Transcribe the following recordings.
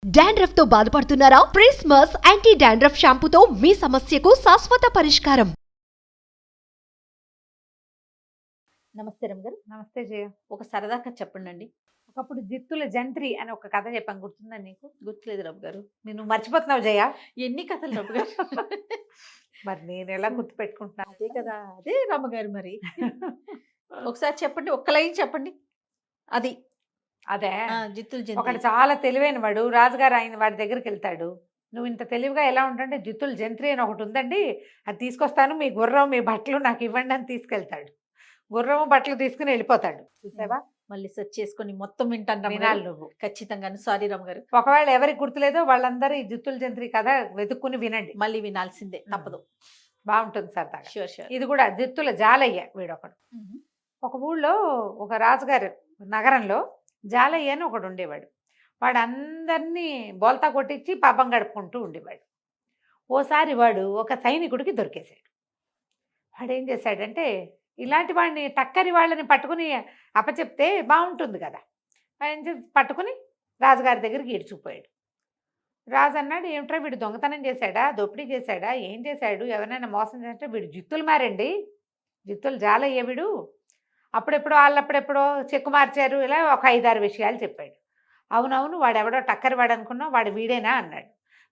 Dandruff తో బాధపడుతున్నారా? ప్రిస్మస్ anti dandruff షాంపూతో మీ సమస్యకు శాశ్వత పరిష్కారం. నమస్తే రమగారు. నమస్తే జయ. ఒక సరదా కథ చెప్పండి. ఒకప్పుడు జిత్తుల జంత్రి అని ఒక కథ చెప్పాను, గుర్తుందా నీకు? గుర్తులేదు రమగారు. నేను మర్చిపోతున్నావు జయ. ఎన్ని కథలు రమగారు? మరి నేను ఎలా గుర్తు పెట్టుకుంటున్నాను? అదే కదా, అదే రమగారు. మరి ఒకసారి చెప్పండి, ఒక్క లైన్ చెప్పండి. అది అదే జిత్తులు ఒకడు చాలా తెలివైన వాడు రాజుగారు ఆయన వాడి దగ్గరికి వెళ్తాడు. నువ్వు ఇంత తెలివిగా ఎలా ఉంటుంటే జిత్తుల జంత్రి అని ఒకటి ఉందండి, అది తీసుకొస్తాను, మీ గుర్రం మీ బట్టలు నాకు ఇవ్వండి అని తీసుకెళ్తాడు. గుర్రము బట్టలు తీసుకుని వెళ్ళిపోతాడు. చూసావా? మళ్ళీ సెర్చ్ చేసుకొని మొత్తం వింటాను వినాలి రమగారు. నువ్వు. ఖచ్చితంగా. సారీ రమగారు, ఒకవేళ ఎవరికి గుర్తులేదో వాళ్ళందరూ ఈ జిత్తుల జంత్రి కథ వెతుక్కుని వినండి, మళ్ళీ వినాల్సిందే, తప్పదు. బాగుంటుంది సరదాగా. Sure sure. ఇది కూడా జిత్తుల జాలయ్య వీడొకడు. ఒక ఊళ్ళో ఒక రాజుగారు నగరంలో జాలయ్య అని ఒకడు ఉండేవాడు. వాడు అందరినీ బోల్తా కొట్టించి పాపం గడుపుకుంటూ ఉండేవాడు. ఓసారి వాడు ఒక సైనికుడికి దొరికేశాడు. వాడు ఏం చేశాడంటే, ఇలాంటి వాడిని టక్కరి వాళ్ళని పట్టుకుని అప్పచెప్తే బాగుంటుంది కదా. వాడు ఏం చేసి పట్టుకుని రాజుగారి దగ్గరికి ఈడ్చుకుపోయాడు. రాజు అన్నాడు, ఏమిట్రా వీడు దొంగతనం చేశాడా, దోపిడీ చేశాడా, ఏం చేశాడు, ఎవరైనా మోసం చేస్తే? వీడు జిత్తులు మారండి, జిత్తులు జాలయ్య వీడు, అప్పుడెప్పుడో వాళ్ళప్పుడెప్పుడో చెక్కు మార్చారు, ఇలా ఒక 5-6 విషయాలు చెప్పాడు. అవునవును, వాడెవడో టక్కరి వాడు అనుకున్నావు, వాడు వీడేనా అన్నాడు.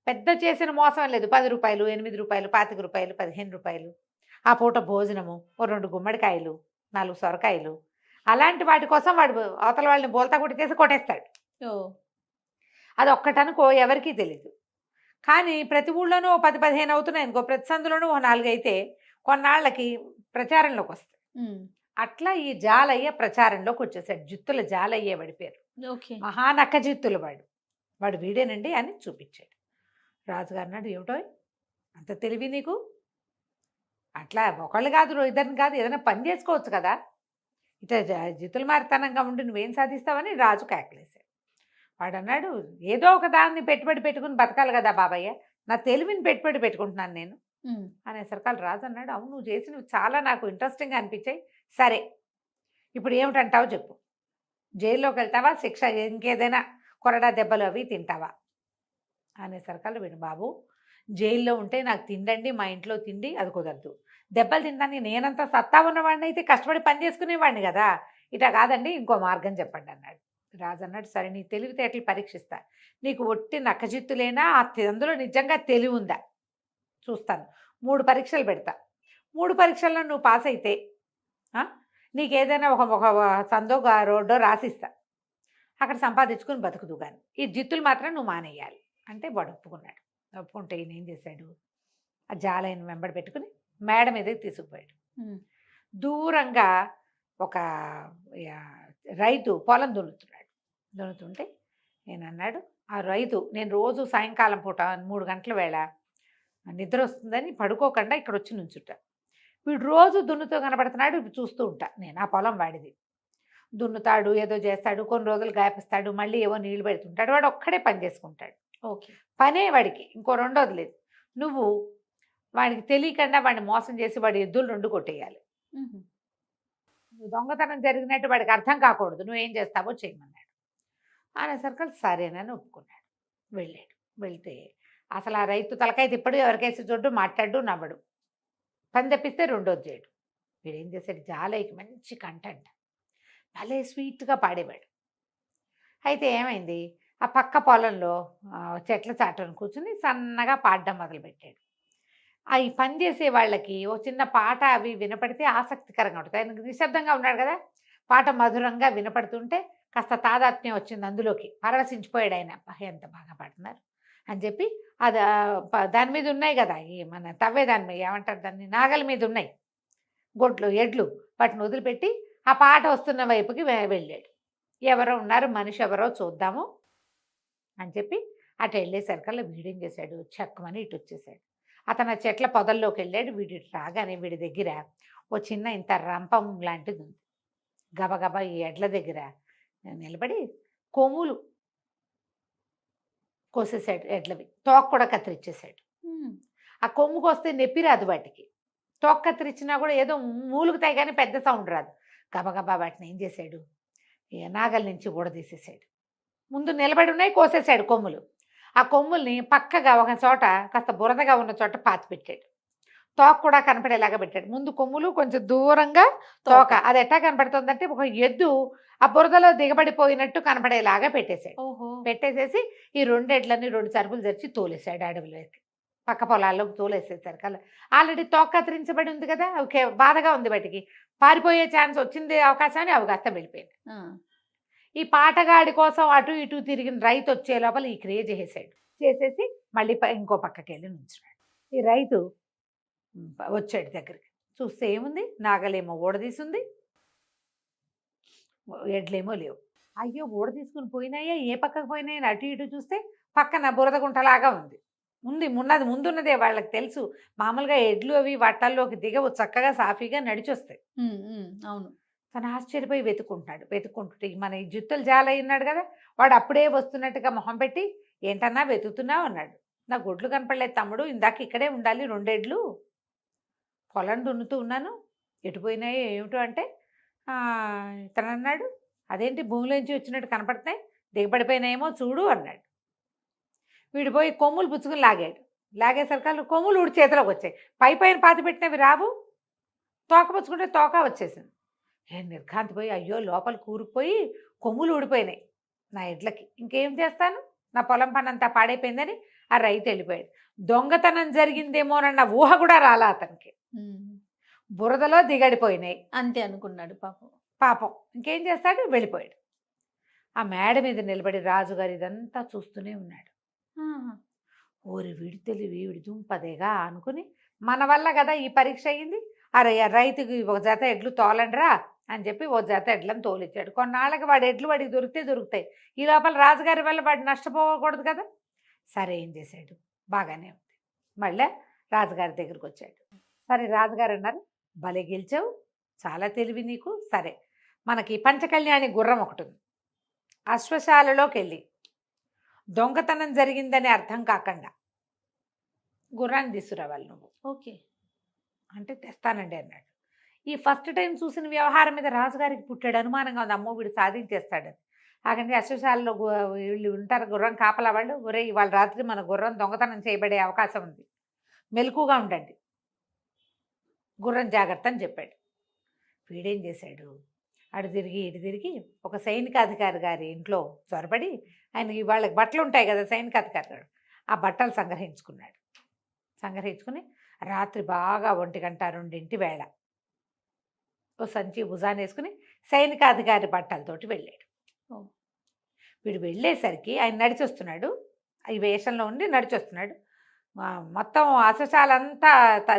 పెద్ద చేసిన మోసం లేదు, 10 రూపాయలు, 8 రూపాయలు, 25 రూపాయలు, 15 రూపాయలు, ఆ పూట భోజనము, ఓ 2 గుమ్మడికాయలు, 4 సొరకాయలు, అలాంటి వాటి కోసం వాడు అవతల వాళ్ళని బోల్తా కొట్టి చేసి కొట్టేస్తాడు. అది ఒక్కటనుకో ఎవరికీ తెలీదు. కానీ ప్రతి ఊళ్ళోనూ 10-15 అవుతున్నాయి అనుకో, ప్రతి సందులోనూ ఓ 4 అయితే కొన్నాళ్ళకి ప్రచారంలోకి వస్తాయి. అట్లా ఈ జాలయ్య ప్రచారంలోకి వచ్చేసాడు. జిత్తుల జాలయ్య వాడి పేరు. ఓకే. మహానక్క జిత్తులు వాడు వీడేనండి అని చూపించాడు. రాజుగారు అన్నాడు, ఏమిటో అంత తెలివి నీకు? అట్లా ఒకళ్ళు కాదు, ఇద్దరిని కాదు, ఏదైనా పని చేసుకోవచ్చు కదా, ఇట్లా జిత్తులు మారితనంగా ఉండి నువ్వేం సాధిస్తావని రాజు కేకలేశాడు. వాడు అన్నాడు, ఏదో ఒక దాన్ని పెట్టుబడి పెట్టుకుని బతకాలి కదా బాబయ్య, నా తెలివిని పెట్టుబడి పెట్టుకుంటున్నాను నేను అనేసరికి రాజు అన్నాడు, అవును నువ్వు చేసినవి చాలా నాకు ఇంట్రెస్టింగ్గా అనిపించాయి, సరే ఇప్పుడు ఏమిటంటావు చెప్పు, జైల్లోకి వెళ్తావా, శిక్ష ఇంకేదైనా కొరడా దెబ్బలు అవి తింటావా అనేసరికి వీడు, బాబు జైల్లో ఉంటే నాకు తిండండి, మా ఇంట్లో తిండి అది కుదరదు, దెబ్బలు తినడానికి నేనంతా సత్తా ఉన్నవాడిని అయితే కష్టపడి పని చేసుకునేవాడిని కదా, ఇటా కాదండి, ఇంకో మార్గం చెప్పండి అన్నాడు. రాజు అన్నాడు, సరే నీ తెలివితేటలు పరీక్షిస్తా, నీకు ఒట్టి నక్కజిత్తులేనా, అందులో నిజంగా తెలివి ఉందా చూస్తాను, 3 పరీక్షలు పెడతా, 3 పరీక్షల్లో నువ్వు పాస్ అయితే నీకు ఏదైనా ఒక సందో రోడ్డో రాసిస్తా, అక్కడ సంపాదించుకుని బతుకుదు కానీ ఈ జిత్తులు మాత్రం నువ్వు మానేయాలి అంటే వాడు ఒప్పుకున్నాడు. ఒప్పుకుంటే ఈయన ఏం చేశాడు, ఆ జాలయ్యను వెంబడి పెట్టుకుని మేడ మీదకి తీసుకుపోయాడు. దూరంగా ఒక రైతు పొలం దున్నుతుంటే నేను అన్నాడు, ఆ రైతు, నేను రోజు సాయంకాలం పూట 3 గంటల వేళ నిద్ర వస్తుందని పడుకోకుండా ఇక్కడ వచ్చి నుంచుంటా, వీడు రోజు దున్నుతో కనబడుతున్నాడు, చూస్తూ ఉంటా నేను, ఆ పొలం వాడిది, దున్నుతాడు, ఏదో చేస్తాడు, కొన్ని రోజులు గాయపిస్తాడు, మళ్ళీ ఏవో నీళ్లు పెడుతుంటాడు, వాడు ఒక్కడే పని చేసుకుంటాడు. ఓకే. పనే వాడికి, ఇంకో రెండోది లేదు. నువ్వు వాడికి తెలియకుండా వాడిని మోసం చేసి వాడి ఎద్దులు 2 కొట్టేయాలి, నువ్వు దొంగతనం జరిగినట్టు వాడికి అర్థం కాకూడదు, నువ్వేం చేస్తావో చేయమన్నాడు. అనేసరికి సరేనని ఒప్పుకున్నాడు. వెళ్ళాడు. వెళ్తే అసలు ఆ రైతు తలకాయ తిప్పడు, ఎవరికేసి చూడ్డు, మాట్లాడు, నవ్వడు, పని తెప్పిస్తే రెండోది చేయడు. వీడేం చేశాడు, జాలయ్యకి మంచి కంటెంట్, భలే స్వీట్గా పాడేవాడు. అయితే ఏమైంది, ఆ పక్క పొలంలో చెట్ల చాటును కూర్చుని సన్నగా పాడడం మొదలుపెట్టాడు. ఈ పని చేసే వాళ్ళకి ఓ చిన్న పాట అవి వినపడితే ఆసక్తికరంగా ఉంటుంది. ఆయన నిశ్శబ్దంగా ఉన్నాడు కదా, పాట మధురంగా వినపడుతుంటే కాస్త తాదాత్మ్యం వచ్చింది అందులోకి, పరవశించిపోయాడు ఆయన, ఎంత బాగా పాడుతున్నారు అని చెప్పి. అది దాని మీద ఉన్నాయి కదా, ఈ మన తవ్వే దాని మీద ఏమంటారు దాన్ని, నాగల మీద ఉన్నాయి గొడ్లు ఎడ్లు, వాటిని వదిలిపెట్టి ఆ పాట వస్తున్న వైపుకి వెళ్ళాడు. ఎవరో ఉన్నారు, మనిషి ఎవరో చూద్దాము అని చెప్పి అటు వెళ్ళేసరికల్లా వీడేం చేశాడు, చెక్కమని ఇటు వచ్చేసాడు. అతను ఆ చెట్ల పొదల్లోకి వెళ్ళాడు. వీడి రాగానే వీడి దగ్గర ఓ చిన్న ఇంత రంపం లాంటిది ఉంది. గబగబా ఈ ఎడ్ల దగ్గర నిలబడి కొమ్ములు కోసేసాడు, ఎడ్లవి తోక కూడా కత్తిరించేశాడు. ఆ కొమ్ముకు వస్తే నొప్పి రాదు వాటికి, తోక కత్తిరించినా కూడా ఏదో మూలుగుతాయి కానీ పెద్ద సౌండ్ రాదు. గబగబా వాటిని ఏం చేశాడు, నాగల నుంచి ఊడదీసేసాడు. ముందు నిలబడి ఉన్నాయి, కోసేసాడు కొమ్ములు. ఆ కొమ్ముల్ని పక్కగా ఒక చోట కాస్త బురదగా ఉన్న చోట పాతి పెట్టాడు. తోక కూడా కనపడేలాగా పెట్టాడు. ముందు కొమ్ములు కొంచెం దూరంగా తోక. అది ఎట్టా కనపడుతుందంటే ఒక ఎద్దు ఆ బురదలో దిగబడిపోయినట్టు కనపడేలాగా పెట్టేశాడు. ఓహో పెట్టేసేసి ఈ 2 ఎడ్లని 2 చరుపులు తెచ్చి తోలేశాడు అడవిలోకి. పక్క పొలాల్లోకి తోలేసేసారు కల్లా. ఆల్రెడీ తోక కత్తిరించబడి ఉంది కదా! ఓకే. బాధగా ఉంది బయటికి. పారిపోయే ఛాన్స్ వచ్చింది అవకాశాన్ని అవి కాస్త వెళ్ళిపోయింది. ఆ, ఈ పాటగాడి కోసం అటు ఇటు తిరిగిన రైతు వచ్చే లోపల ఈ క్రియ చేసేసాడు. చేసేసి మళ్ళీ ఇంకో పక్కకి వెళ్ళి నుంచున్నాడు. ఈ రైతు వచ్చాడు దగ్గరికి. చూస్తే ఏముంది, నాగలేమో ఊడదీసింది, ఎడ్లేమో లేవు. అయ్యో ఊడ తీసుకుని పోయినాయా, ఏ పక్కకు పోయినాయని అటు ఇటు చూస్తే పక్కన బురద గుంటలాగా ఉంది. ముందున్నదే వాళ్ళకి తెలుసు. మామూలుగా ఎడ్లు అవి వట్టల్లోకి దిగవు, చక్కగా సాఫీగా నడిచొస్తాయి. అవును. తను ఆశ్చర్యపోయి వెతుక్కుంటుంటే మన ఈ జుత్తులు జాల ఉన్నాడు కదా, వాడు అప్పుడే వస్తున్నట్టుగా మొహం పెట్టి, ఏంటన్నా వెతుకుతున్నావు అన్నాడు. నా గొడ్లు కనపడలేదు తమ్ముడు, ఇందాక ఇక్కడే ఉండాలి 2 ఎడ్లు, పొలం దున్నుతూ ఉన్నాను, ఎటుపోయినాయో ఏమిటో అంటే ఇతను అన్నాడు, అదేంటి భూమిలోంచి వచ్చినట్టు కనపడుతున్నాయి, దిగబడిపోయినాయేమో చూడు అన్నాడు. వీడు పోయి కొమ్ములు పుచ్చుకుని లాగేసరికి కొమ్ములు ఊడి చేతిలోకి వచ్చాయి. పైన పాతి పెట్టినవి రావు, తోక పుచ్చుకుంటే తోక వచ్చేసింది. నేను నిర్ఘాంతిపోయి అయ్యో లోపల కూరుకుపోయి కొమ్ములు ఊడిపోయినాయి నా ఎడ్లకి, ఇంకేం చేస్తాను, నా పొలం పని అంతా పాడైపోయిందని ఆ రైతు వెళ్ళిపోయాడు. దొంగతనం జరిగిందేమోనన్న ఊహ కూడా రాలా అతనికి. బురదలో దిగడిపోయినాయి అంతే అనుకున్నాడు పాపం. ఇంకేం చేస్తాడు, వెళ్ళిపోయాడు. ఆ మేడ మీద నిలబడి రాజుగారు ఇదంతా చూస్తూనే ఉన్నాడు. ఓరి వీడి తెలివి, వీడి దుంపదేగా అనుకుని, మన వల్ల కదా ఈ పరీక్ష అయ్యింది, అరే రైతుకి ఒక జత ఎడ్లు తోలండిరా అని చెప్పి ఒక జత ఎడ్లను తోలిచ్చాడు. కొన్నాళ్ళకి వాడి ఎడ్లు వాడికి దొరుకుతాయి. ఈ లోపల రాజుగారి వల్ల వాడు నష్టపోకూడదు కదా. సరే ఏం చేశాడు, బాగానే ఉంది. మళ్ళీ రాజుగారి దగ్గరికి వచ్చాడు. సరే రాజుగారు అన్నారు, భలే గెలిచావు, చాలా తెలివి నీకు. సరే మనకి పంచకళ్యాణి గుర్రం ఒకటి ఉంది, అశ్వశాలలోకి వెళ్ళి దొంగతనం జరిగిందని అర్థం కాకుండా గుర్రాన్ని తీసుకురావాలి నువ్వు. ఓకే అంటే తెస్తానండి అన్నాడు. ఈ ఫస్ట్ టైం చూసిన వ్యవహారం మీద రాజుగారికి పుట్టాడు అనుమానంగా ఉంది, అమ్మో వీడు సాధించేస్తాడని. అక్కడి అశ్వశాలలో వీళ్ళు ఉంటారు గుర్రం కాపలా వాళ్ళు, ఒరే ఇవాళ రాత్రి మన గుర్రం దొంగతనం చేయబడే అవకాశం ఉంది, మెలకుగా ఉండండి, గుర్రం జాగ్రత్త అని చెప్పాడు. వీడేం చేశాడు, అటు తిరిగి ఇటు తిరిగి ఒక సైనికాధికారి గారి ఇంట్లో చొరబడి, ఆయనకి వాళ్ళకి బట్టలు ఉంటాయి కదా సైనికాధికారి గారు, ఆ బట్టలు సంగ్రహించుకుని రాత్రి బాగా 1 గంట 2 వేళ ఓ సంచి భుజాన్ని వేసుకుని సైనికాధికారి బట్టలతోటి వెళ్ళాడు. వీడు వెళ్ళేసరికి ఆయన నడిచొస్తున్నాడు, ఈ వేషంలో ఉండి నడిచొస్తున్నాడు. మొత్తం అశ్వశాలంతా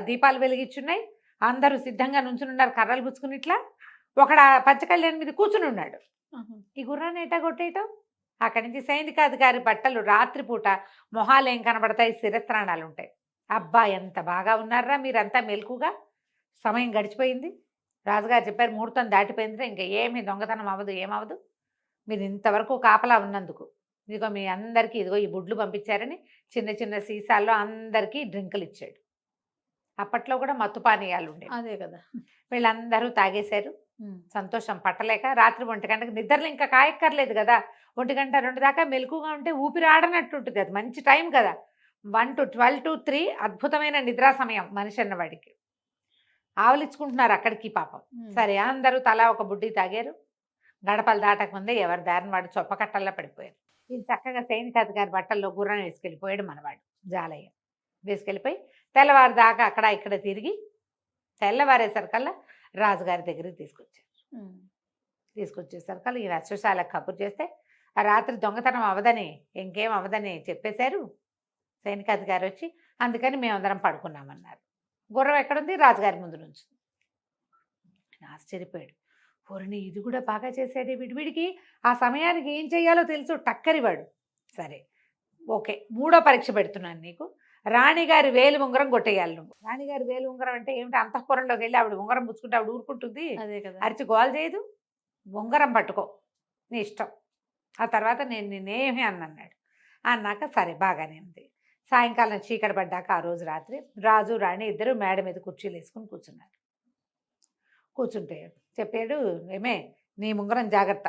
దీపాలు వెలిగించున్నాయి, అందరూ సిద్ధంగా నుంచునున్నారు కర్రలు పుచ్చుకుని. ఇట్లా ఒకడు పంచకళ్యాణి మీద కూర్చుని ఉన్నాడు. ఈ గుర్రాన్ని ఎటా కొట్టేయటం, అక్కడి నుంచి సైనికాధికారి బట్టలు రాత్రిపూట మొహాలు ఏం కనబడతాయి, శిరస్త్రాణాలు ఉంటాయి. అబ్బా ఎంత బాగా ఉన్నారా మీరంతా మెలకుగా, సమయం గడిచిపోయింది, రాజుగారు చెప్పారు ముహూర్తం దాటిపోయింది, ఇంకా ఏమీ దొంగతనం అవ్వదు, ఏమవ్వదు, మీరు ఇంతవరకు కాపలా ఉన్నందుకు ఇదిగో మీ అందరికీ ఇదిగో ఈ బుడ్లు పంపించారని చిన్న చిన్న సీసాల్లో అందరికీ డ్రింకులు ఇచ్చాడు. అప్పట్లో కూడా మత్తు పానీయాలు ఉండేవి. అదే కదా. వీళ్ళందరూ తాగేశారు. సంతోషం పట్టలేక రాత్రి 1 గంటకు నిద్రలు ఇంకా కాయక్కర్లేదు కదా, 1 గంట 2 దాకా మెలకుగా ఉంటే ఊపిరి ఆడనట్టు ఉంటుంది, అది మంచి టైం కదా. 1 to 12 to 3 అద్భుతమైన నిద్రా సమయం మనిషి అన్నవాడికి. ఆవలించుకుంటున్నారు అక్కడికి పాపం. సరే అందరూ తలా ఒక బుడ్డి తాగారు. గడపలు దాటకముందే ఎవరి దారిని వాడు చొప్పకట్టల్లో పడిపోయారు. ఇది చక్కగా సైనికాధికారి బట్టల్లో గుర్రాన్ని వేసుకెళ్ళిపోయాడు మనవాడు జాలయ్య. వేసుకెళ్ళిపోయి తెల్లవారు దాకా అక్కడ ఇక్కడ తిరిగి తెల్లవారేసరికల్లా రాజుగారి దగ్గరికి తీసుకొచ్చేసరికల్లా ఈ అశ్వశాలకు కబురు చేస్తే ఆ రాత్రి దొంగతనం అవదని ఇంకేం అవదని చెప్పేశారు సైనికాధికారి వచ్చి, అందుకని మేమందరం పడుకున్నామన్నారు. గుర్రం ఎక్కడుంది, రాజుగారి ముందు నుంచి. ఆశ్చర్యపోయాడు, పూర్ణి ఇది కూడా బాగా చేశాడే, వీడికి ఆ సమయానికి ఏం చేయాలో తెలుసు, టక్కరివాడు. సరే ఓకే, 3వ పరీక్ష పెడుతున్నాను నీకు, రాణిగారి వేలు ఉంగరం కొట్టేయాలి నువ్వు. రాణిగారి వేలు ఉంగరం అంటే ఏమిటి, అంతఃపురంలోకి వెళ్ళి ఆవిడ ఉంగరం పుచ్చుకుంటే ఆవిడ ఊరుకుంటుంది, అదే కదా, అరిచి గోల్ చేయదు, ఉంగరం పట్టుకో నీ ఇష్టం, ఆ తర్వాత నేను నిన్నేమీ అన్నాడు. అన్నాక సరే బాగానే ఉంది. సాయంకాలం చీకటి పడ్డాక ఆ రోజు రాత్రి రాజు రాణి ఇద్దరు మేడ మీద కుర్చీలు వేసుకుని కూర్చున్నారు. కూర్చుంటే చెప్పాడు, ఏమే నీ ఉంగరం జాగ్రత్త,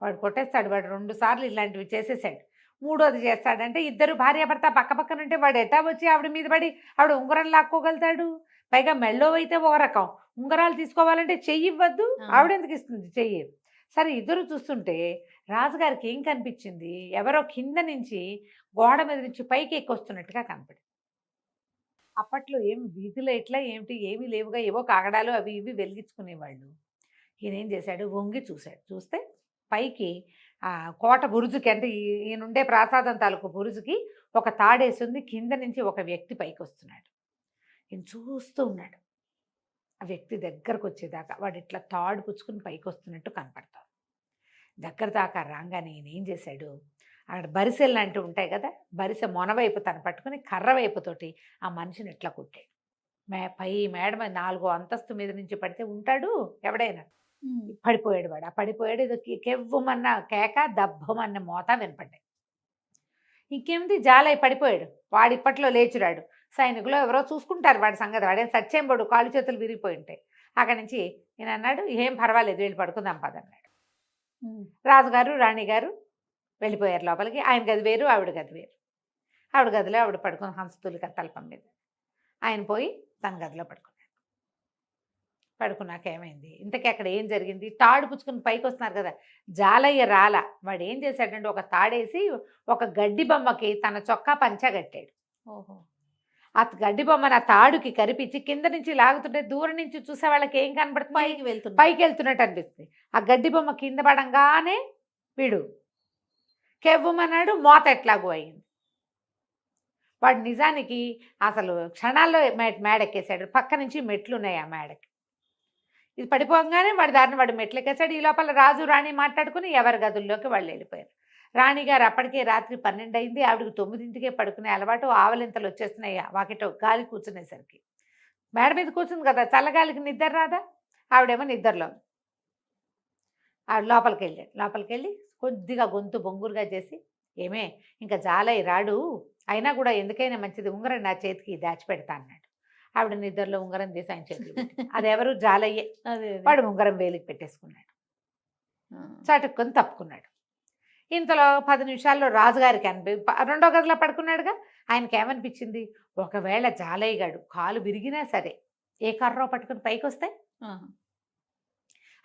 వాడు కొట్టేస్తాడు, వాడు 2 సార్లు ఇలాంటివి చేసేసాడు, మూడోది చేస్తాడంటే ఇద్దరు భార్యాభర్త పక్క పక్కన ఉంటే వాడు ఎట్టా వచ్చి ఆవిడ మీద పడి ఆవిడ ఉంగరం లాక్కోగలుగుతాడు? పైగా మెళ్ళో అయితే ఒక రకం, ఉంగరాలు తీసుకోవాలంటే చెయ్యి ఇవ్వద్దు, ఆవిడ ఎందుకు ఇస్తుంది చెయ్యి? సరే ఇద్దరు చూస్తుంటే రాజుగారికి ఏం కనిపించింది, ఎవరో కింద నుంచి గోడ మీద నుంచి పైకి ఎక్కొస్తున్నట్టుగా కనపడింది. అప్పట్లో ఏం వీధిలో ఎట్లా ఏమిటి ఏమీ లేవుగా, ఏవో కాగడాలు అవి ఇవి వెలిగించుకునేవాళ్ళు. ఈయన ఏం చేశాడు, వంగి చూశాడు. చూస్తే పైకి కోట బురుజుకి, అంటే ఈయనుండే ప్రాసాదం తాలూకు బురుజుకి ఒక తాడేసింది, కింద నుంచి ఒక వ్యక్తి పైకి వస్తున్నాడు. ఈయన చూస్తూ ఉన్నాడు. ఆ వ్యక్తి దగ్గరకు వచ్చేదాకా వాడు ఇట్లా తాడు పుచ్చుకుని పైకి వస్తున్నట్టు కనపడతాడు. దగ్గర దాకా రాగానే ఈయన ఏం చేశాడు, అక్కడ బరిసెలు లాంటివి ఉంటాయి కదా, బరిసె మొనవైపు తను పట్టుకుని కర్ర వైపుతోటి ఆ మనిషిని ఇట్లా కొట్టాడు. పై మేడ మీద 4వ అంతస్తు మీద నుంచి పడితే ఉంటాడు ఎవడైనా, పడిపోయాడు వాడు. ఆ పడిపోయాడు, ఏదో కెవ్వమన్న కేక, దబ్బమన్న మోత వినపడ్డాయి. ఇంకేమిటి, జాలై పడిపోయాడు. వాడు ఇప్పట్లో లేచురాడు. సైనికులు ఎవరో చూసుకుంటారు వాడి సంగతి, వాడేం సచ్చేంబడు, కాళ్ళు చేతులు విరిగిపోయి ఉంటాయి. అక్కడి నుంచి నేను అన్నాడు, ఏం పర్వాలేదు వెళ్ళి పడుకుందాం పదన్నాడు. రాజుగారు రాణిగారు వెళ్ళిపోయారు లోపలికి. ఆయన గది వేరు, ఆవిడ గది వేరు. ఆవిడ గదిలో ఆవిడ పడుకుని హంసతులిక తల్పం మీద, ఆయన పోయి తన గదిలో పడుకున్నాడు. పడుకున్నాక ఏమైంది, ఇంతకీ అక్కడ ఏం జరిగింది, తాడు పుచ్చుకుని పైకి వస్తున్నారు కదా, జాలయ్య రాల. వాడు ఏం చేశాడంటే ఒక తాడేసి ఒక గడ్డి బొమ్మకి తన చొక్కా పంచా కట్టాడు. ఓహో. ఆ గడ్డి బొమ్మను ఆ తాడుకి కరిపించి కింద నుంచి లాగుతుంటే దూరం నుంచి చూసే వాళ్ళకి ఏం కనబడుతుంది, పైకి వెళ్తున్నట్టు అనిపిస్తుంది. ఆ గడ్డి బొమ్మ కింద పడంగానే వీడు కెవ్వమన్నాడు, మోత ఎట్లాగూ అయింది. వాడు నిజానికి అసలు క్షణాల్లో మేడెక్కేశాడు. పక్క నుంచి మెట్లు ఉన్నాయి ఆ మేడకి. ఇది పడిపోగానే వాడి దారిని వాడు మెట్లు ఎక్కేశాడు. ఈ లోపల రాజు రాణి మాట్లాడుకుని ఎవరి గదుల్లోకి వాళ్ళు వెళ్ళిపోయారు. రాణిగారు అప్పటికే రాత్రి 12 అయింది. ఆవిడకి 9ంటికే పడుకునే అలవాటు. ఆవలింతలు వచ్చేస్తున్నాయి వాకిటో గాలి కూర్చునేసరికి. మేడ మీద కూర్చుంది కదా, చల్లగాలికి నిద్ర రాదా, ఆవిడేమో నిద్రలో. ఆవిడ లోపలికి వెళ్ళి కొద్దిగా గొంతు బొంగురుగా చేసి, ఏమే ఇంకా జాలై రాడు, అయినా కూడా ఎందుకైనా మంచిది ఉంగరం నా చేతికి దాచిపెడతా అన్నాడు. ఆవిడ నిద్రలో ఉంగరం తీసి ఆయన చేతులు అది ఎవరు, జాలయ్యే. వాడు ఉంగరం వేలికి పెట్టేసుకున్నాడు, చటుక్కుని తప్పుకున్నాడు. ఇంతలో 10 నిమిషాల్లో రాజుగారికి రెండో గదిలో పడుకున్నాడుగా, ఆయనకి ఏమనిపించింది, ఒకవేళ జాలయ్య గాడు కాలు విరిగినా సరే ఏ కర్రో పట్టుకుని పైకి వస్తే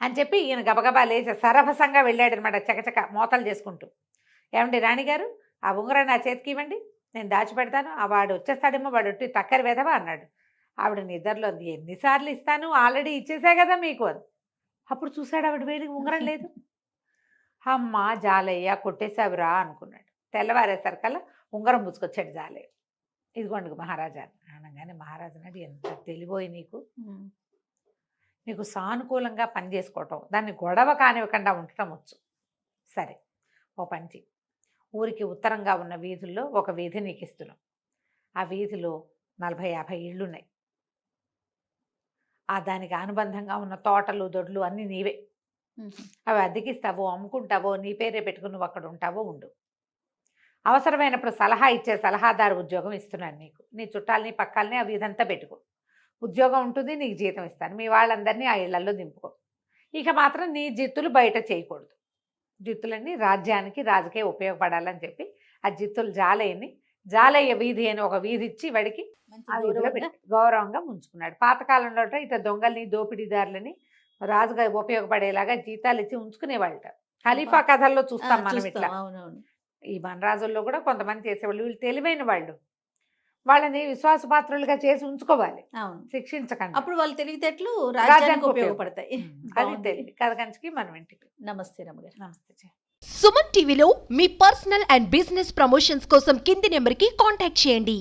అని చెప్పి ఈయన గబగబా లేచి సరభసంగా వెళ్ళాడనమాట, చకచక మోతలు చేసుకుంటూ. ఏమండి రాణిగారు, ఆ ఉంగరం నా చేతికి ఇవ్వండి, నేను దాచిపెడతాను, ఆ వాడు వచ్చేస్తాడేమో, వాడు ఒట్టి టక్కరి వెదవా అన్నాడు. ఆవిడ నిద్రలో, ఎన్నిసార్లు ఇస్తాను, ఆల్రెడీ ఇచ్చేసా కదా మీకు అని. అప్పుడు చూశాడు ఆవిడ వేలికి ఉంగరం లేదు. అమ్మ జాలయ్య కొట్టేశావురా అనుకున్నాడు. తెల్లవారేసరికల్లా ఉంగరం పుచ్చుకొచ్చాడు జాలయ్య. ఇదిగోండి మహారాజా అనగానే, మహారాజు అన్నాడు, ఎంత తెలివోయి నీకు సానుకూలంగా పనిచేసుకోవటం, దాన్ని గొడవ కానివ్వకుండా ఉండటం వచ్చు. సరే ఓ పంచి, ఊరికి ఉత్తరంగా ఉన్న వీధుల్లో ఒక వీధి నీకు ఇస్తున్నాం. ఆ వీధిలో 40-50 ఇళ్ళు ఉన్నాయి. ఆ దానికి అనుబంధంగా ఉన్న తోటలు దొడ్లు అన్నీ నీవే. అవి అద్దెకిస్తావో, అమ్ముకుంటావో, నీ పేరే పెట్టుకుని నువ్వు అక్కడ ఉంటావో ఉండు. అవసరమైనప్పుడు సలహా ఇచ్చే సలహాదారు ఉద్యోగం ఇస్తున్నాను నీకు. నీ చుట్టాలని పక్కాలని అవి ఇదంతా పెట్టుకో, ఉద్యోగం ఉంటుంది, నీకు జీతం ఇస్తాను. మీ వాళ్ళందరినీ ఆ ఇళ్లలో దింపుకో. ఇక మాత్రం నీ జిత్తులు బయట చేయకూడదు. జిత్తులన్నీ రాజ్యానికి రాజుకే ఉపయోగపడాలని చెప్పి ఆ జిత్తులు జాలయ్య వీధి అని ఒక వీధి ఇచ్చి వాడికి గౌరవంగా ముంచుకున్నాడు. పాతకాలంలో ఇట్లా దొంగల్ని దోపిడీదారులని రాజుగా ఉపయోగపడేలాగా జీతాలు ఇచ్చి ఉంచుకునేవాళ్ళట. ఖలీఫా కథల్లో చూస్తాం మనం ఇట్లా. ఈ వనరాజుల్లో కూడా కొంతమంది చేసేవాళ్ళు. వీళ్ళు తెలివైన వాళ్ళు, వాళ్ళని విశ్వాసపాత్రులుగా చేసి ఉంచుకోవాలి, శిక్షించకండి. అప్పుడు వాళ్ళు తెలివితేటలు రాజ్యానికి ఉపయోగపడతాయి. అది తెలివి కథ కంచికి మనం ఇంటికి. నమస్తే రమ్మగారు. నమస్తే. సుమన్ టీవీలో మీ పర్సనల్ అండ్ బిజినెస్ ప్రమోషన్స్ కోసం కింది నెంబర్కి కాంటాక్ట్ చేయండి.